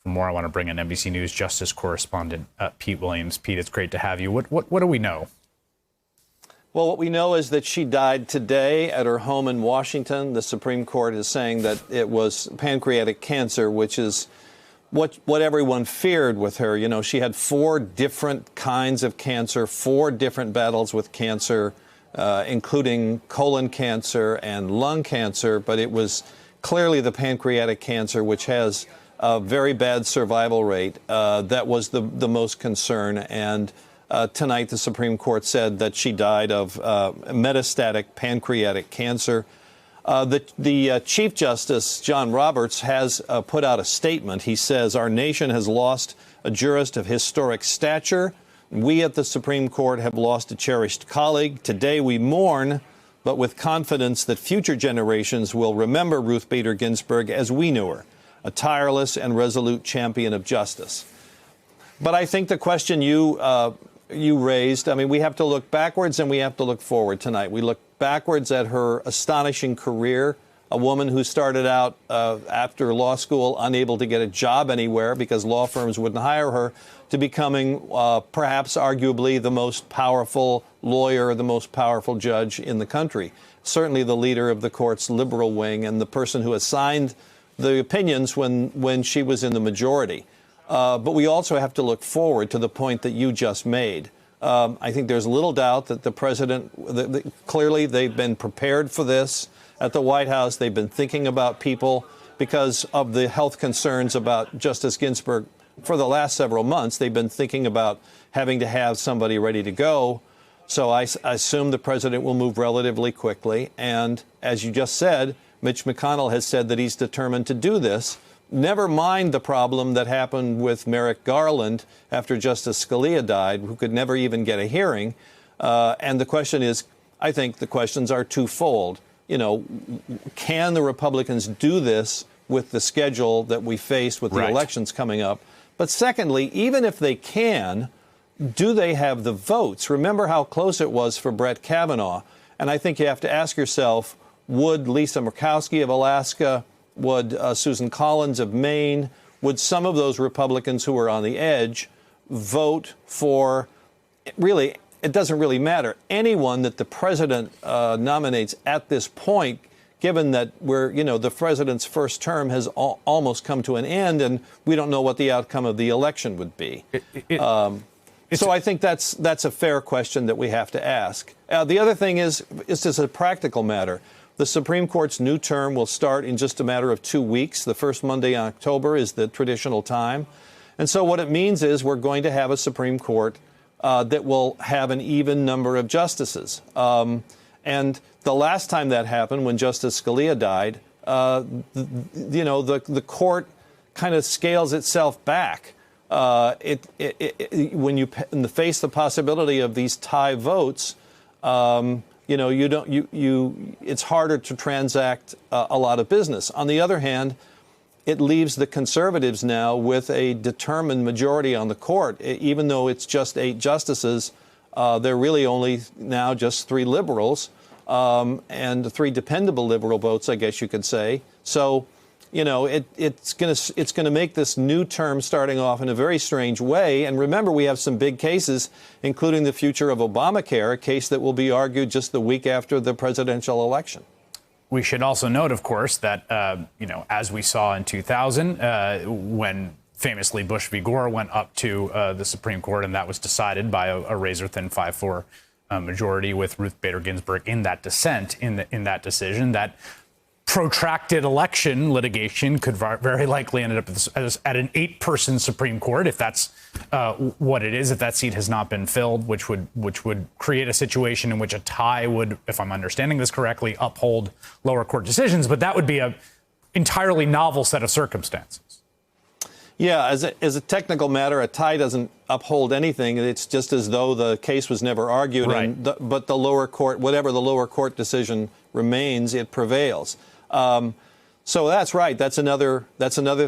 For more, I want to bring in NBC News Justice correspondent Pete Williams. Pete, it's great to have you. What do we know? Well, what we know is that she died today at her home in Washington. The Supreme Court is saying that it was pancreatic cancer, which is what everyone feared with her. You know, she had 4 different kinds of cancer, 4 different battles with cancer, including colon cancer and lung cancer. But it was clearly the pancreatic cancer, which has a very bad survival rate. That was the most concern. And tonight, the Supreme Court said that she died of metastatic pancreatic cancer. The Chief Justice, John Roberts, has put out a statement. He says, "Our nation has lost a jurist of historic stature. We at the Supreme Court have lost a cherished colleague. Today we mourn, but with confidence that future generations will remember Ruth Bader Ginsburg as we knew her, a tireless and resolute champion of justice." But I think the question you raised, I mean, we have to look backwards and we have to look forward tonight. We look backwards at her astonishing career, a woman who started out after law school unable to get a job anywhere because law firms wouldn't hire her, to becoming perhaps arguably the most powerful lawyer, the most powerful judge in the country. Certainly the leader of the court's liberal wing and the person who assigned the opinions when she was in the majority. But we also have to look forward to the point that you just made. I think there's little doubt that the president, clearly they've been prepared for this at the White House. They've been thinking about people because of the health concerns about Justice Ginsburg for the last several months. They've been thinking about having to have somebody ready to go. So I assume the president will move relatively quickly. And as you just said, Mitch McConnell has said that he's determined to do this. Never mind the problem that happened with Merrick Garland after Justice Scalia died, who could never even get a hearing. And the question is, I think the questions are twofold. You know, can the Republicans do this with the schedule that we face with the elections coming up? But secondly, even if they can, do they have the votes? Remember how close it was for Brett Kavanaugh. And I think you have to ask yourself, would Lisa Murkowski of Alaska, would Susan Collins of Maine, would some of those Republicans who are on the edge vote for, really, it doesn't really matter, anyone that the president nominates at this point, given that the president's first term has almost come to an end and we don't know what the outcome of the election would be. So I think that's a fair question that we have to ask. The other thing is just a practical matter. The Supreme Court's new term will start in just a matter of 2 weeks. The first Monday in October is the traditional time. And so what it means is we're going to have a Supreme Court that will have an even number of justices. And the last time that happened, when Justice Scalia died, the court kind of scales itself back. When you face the possibility of these tie votes, it's harder to transact a lot of business. On the other hand, it leaves the conservatives now with a determined majority on the court. Even though it's just 8 justices, they're really only now just 3 liberals and 3 dependable liberal votes, I guess you could say. So, it's going to make this new term starting off in a very strange way. And remember, we have some big cases, including the future of Obamacare, a case that will be argued just the week after the presidential election. We should also note, of course, that, as we saw in 2000, when famously Bush v. Gore went up to the Supreme Court, and that was decided by a razor-thin 5-4 majority with Ruth Bader Ginsburg in that dissent, in that decision, that protracted election litigation could very likely end up at an 8-person Supreme Court, if that's what it is, if that seat has not been filled, which would create a situation in which a tie would, if I'm understanding this correctly, uphold lower court decisions. But that would be an entirely novel set of circumstances. Yeah, as a technical matter, a tie doesn't uphold anything. It's just as though the case was never argued. Right. But the lower court, whatever the lower court decision remains, it prevails. So that's right. That's another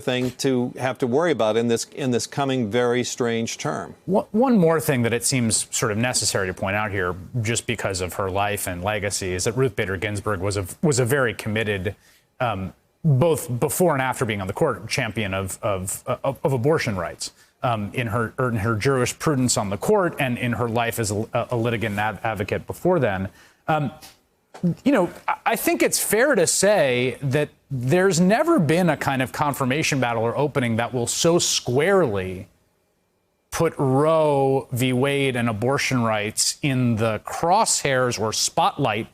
thing to have to worry about in this coming very strange term. One more thing that it seems sort of necessary to point out here, just because of her life and legacy, is that Ruth Bader Ginsburg was a very committed both before and after being on the court, champion of abortion rights. In her jurisprudence on the court and in her life as a litigant and advocate before then. I think it's fair to say that there's never been a kind of confirmation battle or opening that will so squarely put Roe v. Wade and abortion rights in the crosshairs or spotlight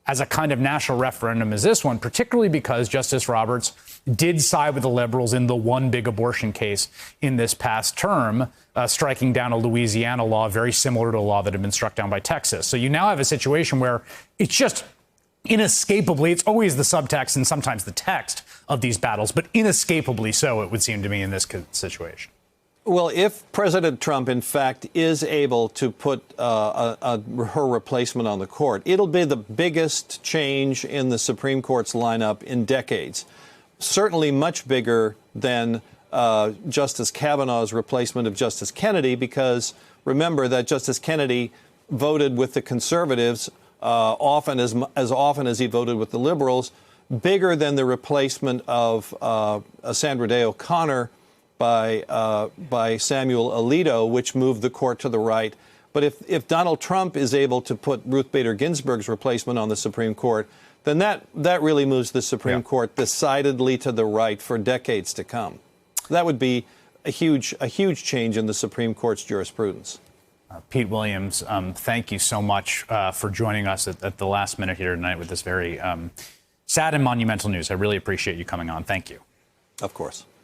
as a kind of national referendum as this one, particularly because Justice Roberts did side with the liberals in the one big abortion case in this past term, striking down a Louisiana law very similar to a law that had been struck down by Texas. So you now have a situation where it's just inescapably, it's always the subtext and sometimes the text of these battles, but inescapably so, it would seem to me, in this situation. Well, if President Trump, in fact, is able to put her replacement on the court, it'll be the biggest change in the Supreme Court's lineup in decades. Certainly much bigger than Justice Kavanaugh's replacement of Justice Kennedy, because remember that Justice Kennedy voted with the conservatives as often as he voted with the liberals, bigger than the replacement of Sandra Day O'Connor by Samuel Alito, which moved the court to the right. But if Donald Trump is able to put Ruth Bader Ginsburg's replacement on the Supreme Court, then that really moves the Supreme Court decidedly to the right for decades to come. That would be a huge change in the Supreme Court's jurisprudence. Pete Williams, thank you so much for joining us at the last minute here tonight with this very sad and monumental news. I really appreciate you coming on. Thank you. Of course.